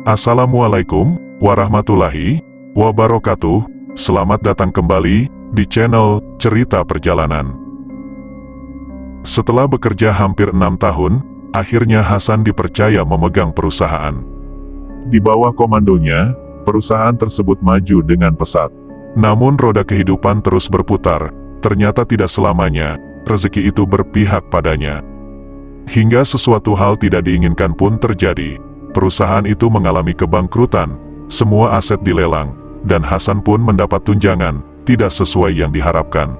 Assalamualaikum warahmatullahi wabarakatuh. Selamat datang kembali di channel Cerita Perjalanan. Setelah bekerja hampir 6 tahun, akhirnya Hasan dipercaya memegang perusahaan. Di bawah komandonya, perusahaan tersebut maju dengan pesat. Namun roda kehidupan terus berputar, ternyata tidak selamanya rezeki itu berpihak padanya. Hingga sesuatu hal tidak diinginkan pun terjadi. Perusahaan itu mengalami kebangkrutan, semua aset dilelang, dan Hasan pun mendapat tunjangan tidak sesuai yang diharapkan.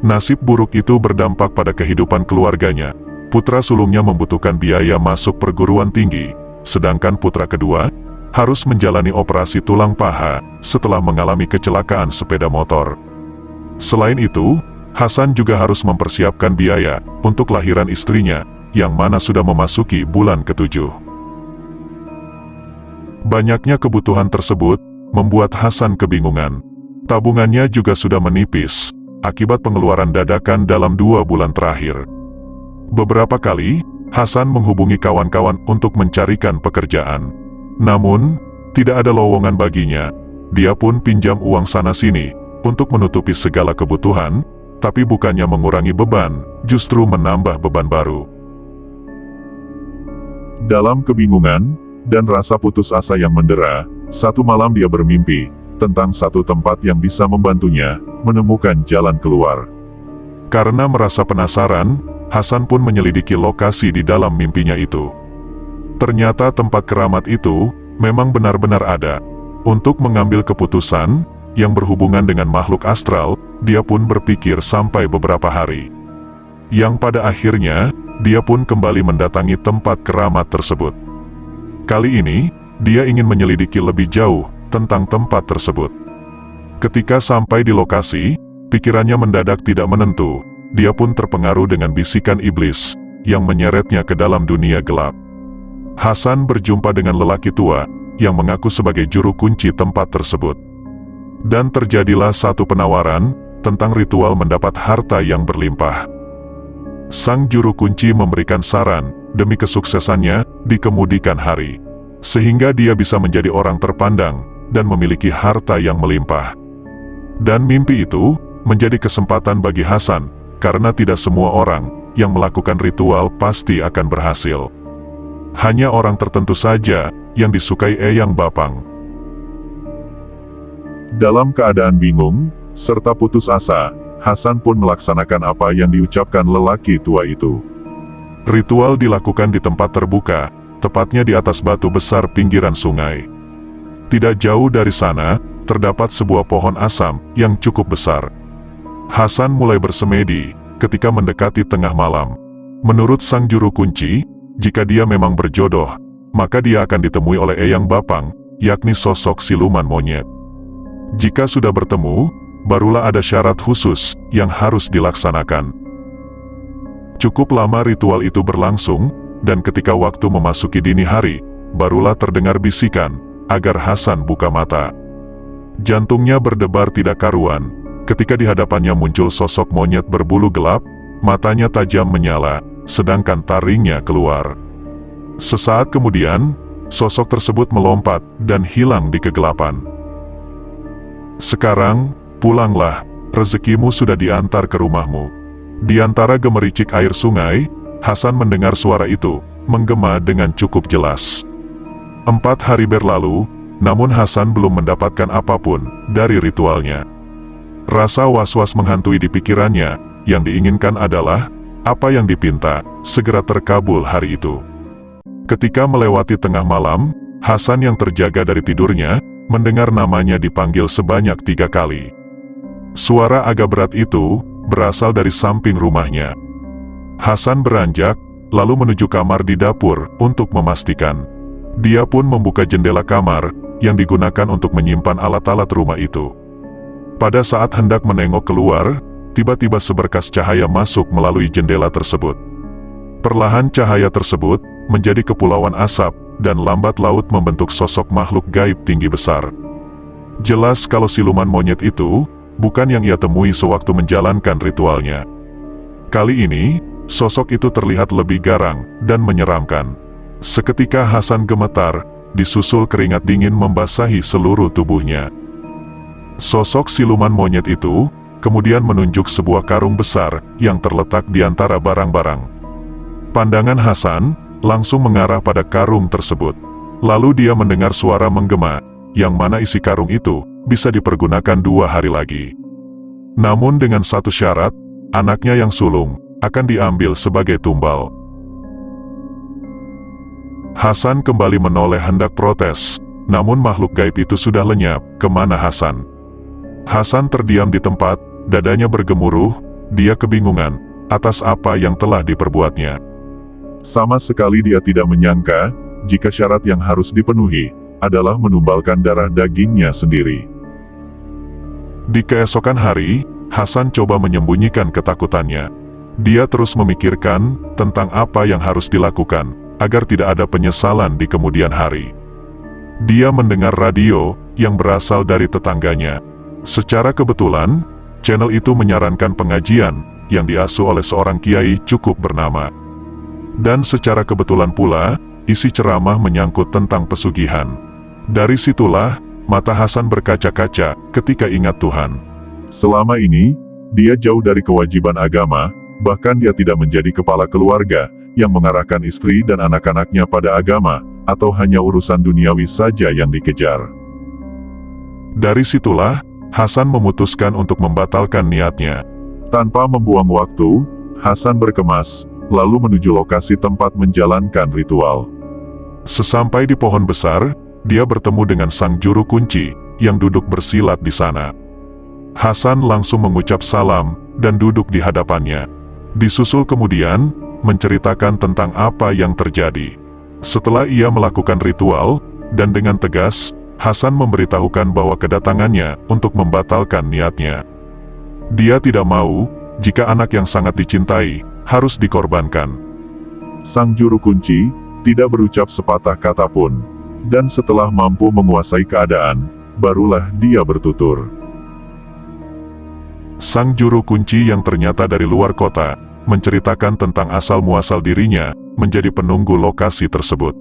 Nasib buruk itu berdampak pada kehidupan keluarganya. Putra sulungnya membutuhkan biaya masuk perguruan tinggi, sedangkan putra kedua harus menjalani operasi tulang paha setelah mengalami kecelakaan sepeda motor. Selain itu, Hasan juga harus mempersiapkan biaya untuk lahiran istrinya, yang mana sudah memasuki bulan ke-7. Banyaknya kebutuhan tersebut membuat Hasan kebingungan. Tabungannya juga sudah menipis, akibat pengeluaran dadakan dalam 2 bulan terakhir. Beberapa kali, Hasan menghubungi kawan-kawan untuk mencarikan pekerjaan. Namun, tidak ada lowongan baginya. Dia pun pinjam uang sana-sini untuk menutupi segala kebutuhan, tapi bukannya mengurangi beban, justru menambah beban baru. Dalam kebingungan dan rasa putus asa yang mendera, satu malam dia bermimpi tentang satu tempat yang bisa membantunya menemukan jalan keluar. Karena merasa penasaran, Hasan pun menyelidiki lokasi di dalam mimpinya itu. Ternyata tempat keramat itu memang benar-benar ada. Untuk mengambil keputusan yang berhubungan dengan makhluk astral, dia pun berpikir sampai beberapa hari. Yang pada akhirnya, dia pun kembali mendatangi tempat keramat tersebut. Kali ini, dia ingin menyelidiki lebih jauh tentang tempat tersebut. Ketika sampai di lokasi, pikirannya mendadak tidak menentu. Dia pun terpengaruh dengan bisikan iblis yang menyeretnya ke dalam dunia gelap. Hasan berjumpa dengan lelaki tua yang mengaku sebagai juru kunci tempat tersebut. Dan terjadilah satu penawaran tentang ritual mendapat harta yang berlimpah. Sang juru kunci memberikan saran demi kesuksesannya di kemudian hari, sehingga dia bisa menjadi orang terpandang dan memiliki harta yang melimpah. Dan mimpi itu menjadi kesempatan bagi Hasan, karena tidak semua orang yang melakukan ritual pasti akan berhasil. Hanya orang tertentu saja yang disukai Eyang Bapang. Dalam keadaan bingung, serta putus asa, Hasan pun melaksanakan apa yang diucapkan lelaki tua itu. Ritual dilakukan di tempat terbuka, tepatnya di atas batu besar pinggiran sungai. Tidak jauh dari sana, terdapat sebuah pohon asam yang cukup besar. Hasan mulai bersemedi ketika mendekati tengah malam. Menurut sang juru kunci, jika dia memang berjodoh, maka dia akan ditemui oleh Eyang Bapang, yakni sosok siluman monyet. Jika sudah bertemu, barulah ada syarat khusus yang harus dilaksanakan. Cukup lama ritual itu berlangsung, dan ketika waktu memasuki dini hari, barulah terdengar bisikan agar Hasan buka mata. Jantungnya berdebar tidak karuan ketika di hadapannya muncul sosok monyet berbulu gelap, matanya tajam menyala, sedangkan taringnya keluar. Sesaat kemudian, sosok tersebut melompat dan hilang di kegelapan. Sekarang, pulanglah, rezekimu sudah diantar ke rumahmu. Di antara gemericik air sungai, Hasan mendengar suara itu, menggema dengan cukup jelas. 4 hari berlalu, namun Hasan belum mendapatkan apapun dari ritualnya. Rasa was-was menghantui di pikirannya, yang diinginkan adalah, apa yang dipinta, segera terkabul hari itu. Ketika melewati tengah malam, Hasan yang terjaga dari tidurnya, mendengar namanya dipanggil sebanyak 3 kali. Suara agak berat itu berasal dari samping rumahnya. Hasan beranjak, lalu menuju kamar di dapur untuk memastikan. Dia pun membuka jendela kamar yang digunakan untuk menyimpan alat-alat rumah itu. Pada saat hendak menengok keluar, tiba-tiba seberkas cahaya masuk melalui jendela tersebut. Perlahan cahaya tersebut menjadi kepulauan asap, dan lambat laut membentuk sosok makhluk gaib tinggi besar. Jelas kalau siluman monyet itu bukan yang ia temui sewaktu menjalankan ritualnya. Kali ini, sosok itu terlihat lebih garang dan menyeramkan. Seketika Hasan gemetar, disusul keringat dingin membasahi seluruh tubuhnya. Sosok siluman monyet itu kemudian menunjuk sebuah karung besar yang terletak di antara barang-barang. Pandangan Hasan langsung mengarah pada karung tersebut. Lalu dia mendengar suara menggema, yang mana isi karung itu bisa dipergunakan 2 hari lagi. Namun dengan satu syarat, anaknya yang sulung akan diambil sebagai tumbal. Hasan kembali menoleh hendak protes, namun makhluk gaib itu sudah lenyap. Kemana Hasan? Hasan terdiam di tempat, dadanya bergemuruh, dia kebingungan atas apa yang telah diperbuatnya. Sama sekali dia tidak menyangka, jika syarat yang harus dipenuhi adalah menumbalkan darah dagingnya sendiri. Di keesokan hari, Hasan coba menyembunyikan ketakutannya. Dia terus memikirkan tentang apa yang harus dilakukan, agar tidak ada penyesalan di kemudian hari. Dia mendengar radio yang berasal dari tetangganya. Secara kebetulan, channel itu menyarankan pengajian yang diasuh oleh seorang kiai cukup bernama. Dan secara kebetulan pula, isi ceramah menyangkut tentang pesugihan. Dari situlah, mata Hasan berkaca-kaca ketika ingat Tuhan. Selama ini, dia jauh dari kewajiban agama, bahkan dia tidak menjadi kepala keluarga, yang mengarahkan istri dan anak-anaknya pada agama, atau hanya urusan duniawi saja yang dikejar. Dari situlah, Hasan memutuskan untuk membatalkan niatnya. Tanpa membuang waktu, Hasan berkemas, lalu menuju lokasi tempat menjalankan ritual. Sesampai di pohon besar, dia bertemu dengan sang juru kunci, yang duduk bersilat di sana. Hasan langsung mengucap salam, dan duduk di hadapannya. Disusul kemudian, menceritakan tentang apa yang terjadi. Setelah ia melakukan ritual, dan dengan tegas, Hasan memberitahukan bahwa kedatangannya untuk membatalkan niatnya. Dia tidak mau, jika anak yang sangat dicintai, harus dikorbankan. Sang juru kunci tidak berucap sepatah kata pun, dan setelah mampu menguasai keadaan, barulah dia bertutur. Sang juru kunci yang ternyata dari luar kota, menceritakan tentang asal-muasal dirinya, menjadi penunggu lokasi tersebut.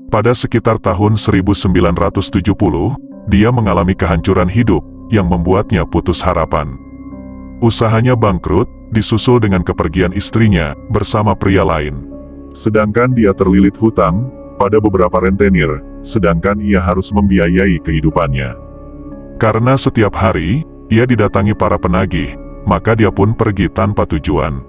Pada sekitar tahun 1970, dia mengalami kehancuran hidup, yang membuatnya putus harapan. Usahanya bangkrut, disusul dengan kepergian istrinya, bersama pria lain. Sedangkan dia terlilit hutang pada beberapa rentenir, sedangkan ia harus membiayai kehidupannya. Karena setiap hari, ia didatangi para penagih, maka dia pun pergi tanpa tujuan.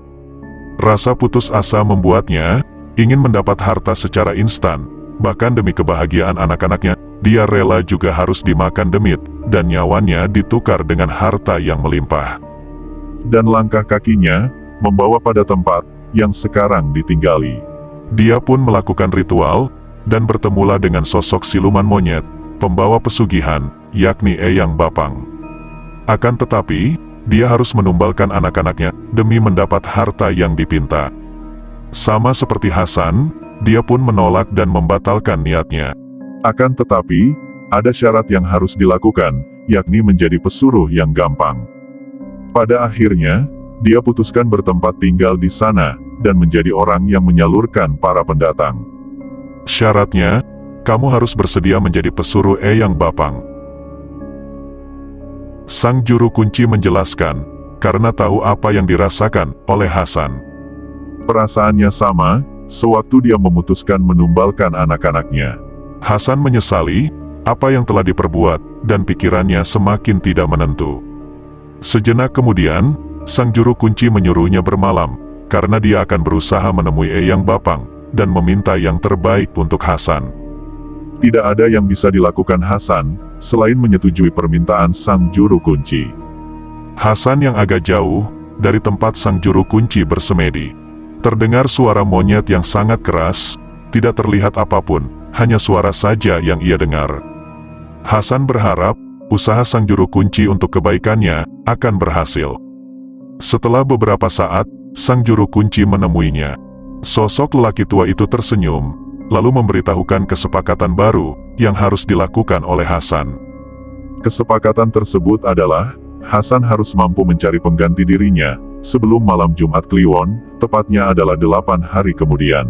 Rasa putus asa membuatnya ingin mendapat harta secara instan, bahkan demi kebahagiaan anak-anaknya, dia rela juga harus dimakan demit, dan nyawanya ditukar dengan harta yang melimpah. Dan langkah kakinya membawa pada tempat yang sekarang ditinggali. Dia pun melakukan ritual, dan bertemulah dengan sosok siluman monyet, pembawa pesugihan, yakni Eyang Bapang. Akan tetapi, dia harus menumbalkan anak-anaknya, demi mendapat harta yang dipinta. Sama seperti Hasan, dia pun menolak dan membatalkan niatnya. Akan tetapi, ada syarat yang harus dilakukan, yakni menjadi pesuruh yang gampang. Pada akhirnya, dia putuskan bertempat tinggal di sana, dan menjadi orang yang menyalurkan para pendatang. Syaratnya, kamu harus bersedia menjadi pesuruh Eyang Bapang. Sang juru kunci menjelaskan, karena tahu apa yang dirasakan oleh Hasan. Perasaannya sama, sewaktu dia memutuskan menumbalkan anak-anaknya. Hasan menyesali apa yang telah diperbuat, dan pikirannya semakin tidak menentu. Sejenak kemudian, sang juru kunci menyuruhnya bermalam, karena dia akan berusaha menemui Eyang Bapang, dan meminta yang terbaik untuk Hasan. Tidak ada yang bisa dilakukan Hasan, selain menyetujui permintaan sang juru kunci. Hasan yang agak jauh, dari tempat sang juru kunci bersemedi. Terdengar suara monyet yang sangat keras, tidak terlihat apapun, hanya suara saja yang ia dengar. Hasan berharap, usaha sang juru kunci untuk kebaikannya, akan berhasil. Setelah beberapa saat, sang juru kunci menemuinya. Sosok lelaki tua itu tersenyum, lalu memberitahukan kesepakatan baru, yang harus dilakukan oleh Hasan. Kesepakatan tersebut adalah, Hasan harus mampu mencari pengganti dirinya, sebelum malam Jumat Kliwon, tepatnya adalah 8 hari kemudian.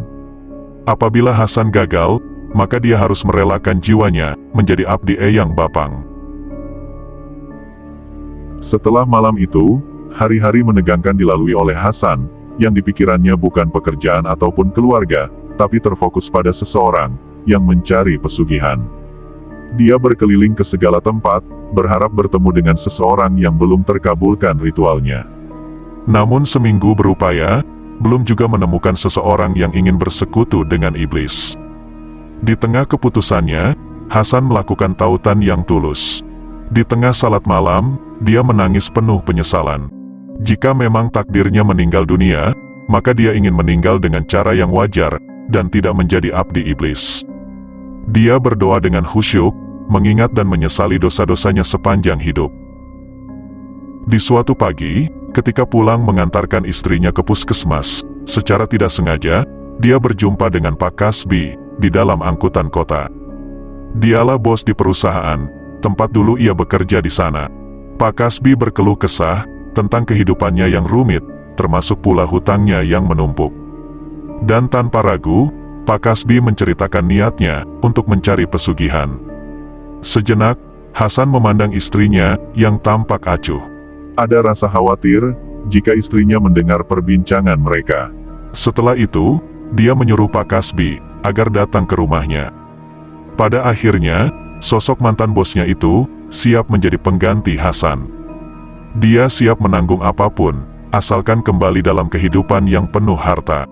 Apabila Hasan gagal, maka dia harus merelakan jiwanya menjadi abdi Eyang Bapang. Setelah malam itu, hari-hari menegangkan dilalui oleh Hasan, yang di pikirannya bukan pekerjaan ataupun keluarga, tapi terfokus pada seseorang yang mencari pesugihan. Dia berkeliling ke segala tempat, berharap bertemu dengan seseorang yang belum terkabulkan ritualnya. Namun seminggu berupaya, belum juga menemukan seseorang yang ingin bersekutu dengan iblis. Di tengah keputusannya, Hasan melakukan tautan yang tulus. Di tengah salat malam, dia menangis penuh penyesalan. Jika memang takdirnya meninggal dunia, maka dia ingin meninggal dengan cara yang wajar, dan tidak menjadi abdi iblis. Dia berdoa dengan khusyuk, mengingat dan menyesali dosa-dosanya sepanjang hidup. Di suatu pagi, ketika pulang mengantarkan istrinya ke puskesmas, secara tidak sengaja, dia berjumpa dengan Pak Kasbi di dalam angkutan kota. Dialah bos di perusahaan, tempat dulu ia bekerja di sana. Pak Kasbi berkeluh kesah tentang kehidupannya yang rumit, termasuk pula hutangnya yang menumpuk. Dan tanpa ragu, Pak Kasbi menceritakan niatnya untuk mencari pesugihan. Sejenak, Hasan memandang istrinya yang tampak acuh. Ada rasa khawatir jika istrinya mendengar perbincangan mereka. Setelah itu, dia menyuruh Pak Kasbi agar datang ke rumahnya. Pada akhirnya, sosok mantan bosnya itu siap menjadi pengganti Hasan. Dia siap menanggung apapun, asalkan kembali dalam kehidupan yang penuh harta.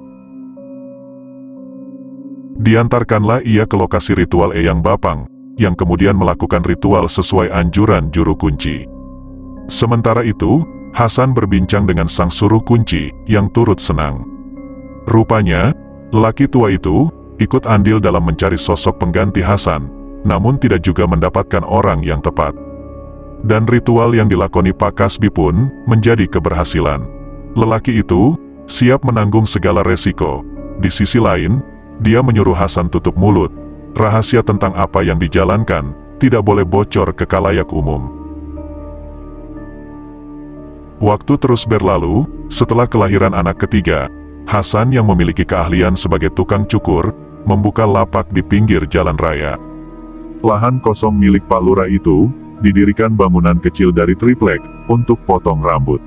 Diantarkanlah ia ke lokasi ritual Eyang Bapang, yang kemudian melakukan ritual sesuai anjuran juru kunci. Sementara itu, Hasan berbincang dengan sang suruh kunci, yang turut senang. Rupanya, lelaki tua itu ikut andil dalam mencari sosok pengganti Hasan, namun tidak juga mendapatkan orang yang tepat. Dan ritual yang dilakoni Pak Kasbi pun menjadi keberhasilan. Lelaki itu siap menanggung segala resiko. Di sisi lain, dia menyuruh Hasan tutup mulut. Rahasia tentang apa yang dijalankan tidak boleh bocor ke khalayak umum. Waktu terus berlalu. Setelah kelahiran anak ketiga, Hasan yang memiliki keahlian sebagai tukang cukur membuka lapak di pinggir jalan raya. Lahan kosong milik Pak Lurah itu didirikan bangunan kecil dari triplek untuk potong rambut.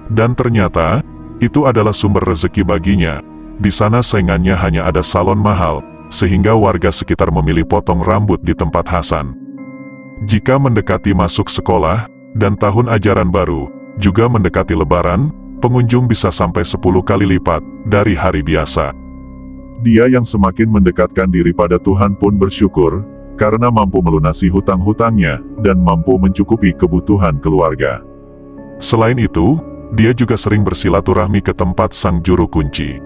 Dan ternyata, itu adalah sumber rezeki baginya. Di sana saingannya hanya ada salon mahal, sehingga warga sekitar memilih potong rambut di tempat Hasan. Jika mendekati masuk sekolah, dan tahun ajaran baru, juga mendekati lebaran, pengunjung bisa sampai 10 kali lipat dari hari biasa. Dia yang semakin mendekatkan diri pada Tuhan pun bersyukur, karena mampu melunasi hutang-hutangnya, dan mampu mencukupi kebutuhan keluarga. Selain itu, dia juga sering bersilaturahmi ke tempat sang juru kunci.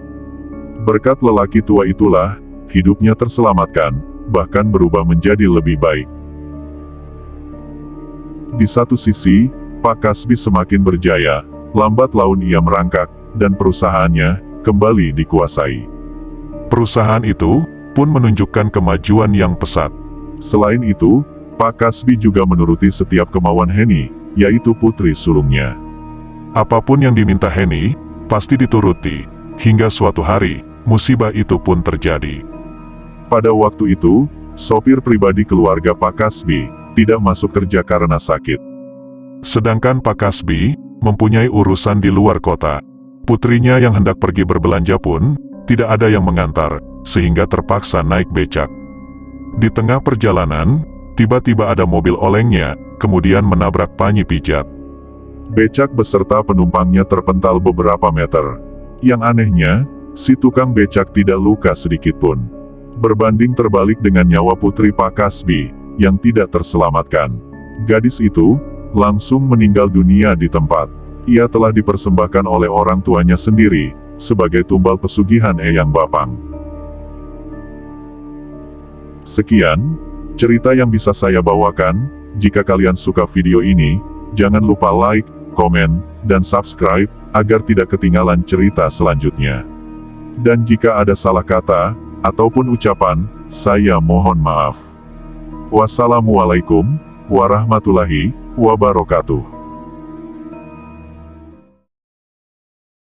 Berkat lelaki tua itulah, hidupnya terselamatkan, bahkan berubah menjadi lebih baik. Di satu sisi, Pak Kasbi semakin berjaya, lambat laun ia merangkak, dan perusahaannya kembali dikuasai. Perusahaan itu pun menunjukkan kemajuan yang pesat. Selain itu, Pak Kasbi juga menuruti setiap kemauan Heni, yaitu putri sulungnya. Apapun yang diminta Heni, pasti dituruti, hingga suatu hari, musibah itu pun terjadi. Pada waktu itu, sopir pribadi keluarga Pak Kasbi tidak masuk kerja karena sakit. Sedangkan Pak Kasbi mempunyai urusan di luar kota. Putrinya yang hendak pergi berbelanja pun tidak ada yang mengantar, sehingga terpaksa naik becak. Di tengah perjalanan, tiba-tiba ada mobil olengnya, kemudian menabrak panji pijat. Becak beserta penumpangnya terpental beberapa meter. Yang anehnya, si tukang becak tidak luka sedikitpun. Berbanding terbalik dengan nyawa putri Pak Kasbi, yang tidak terselamatkan. Gadis itu langsung meninggal dunia di tempat. Ia telah dipersembahkan oleh orang tuanya sendiri, sebagai tumbal pesugihan Eyang Bapang. Sekian cerita yang bisa saya bawakan. Jika kalian suka video ini, jangan lupa like, komen, dan subscribe, agar tidak ketinggalan cerita selanjutnya. Dan jika ada salah kata, ataupun ucapan, saya mohon maaf. Wassalamualaikum warahmatullahi wabarakatuh.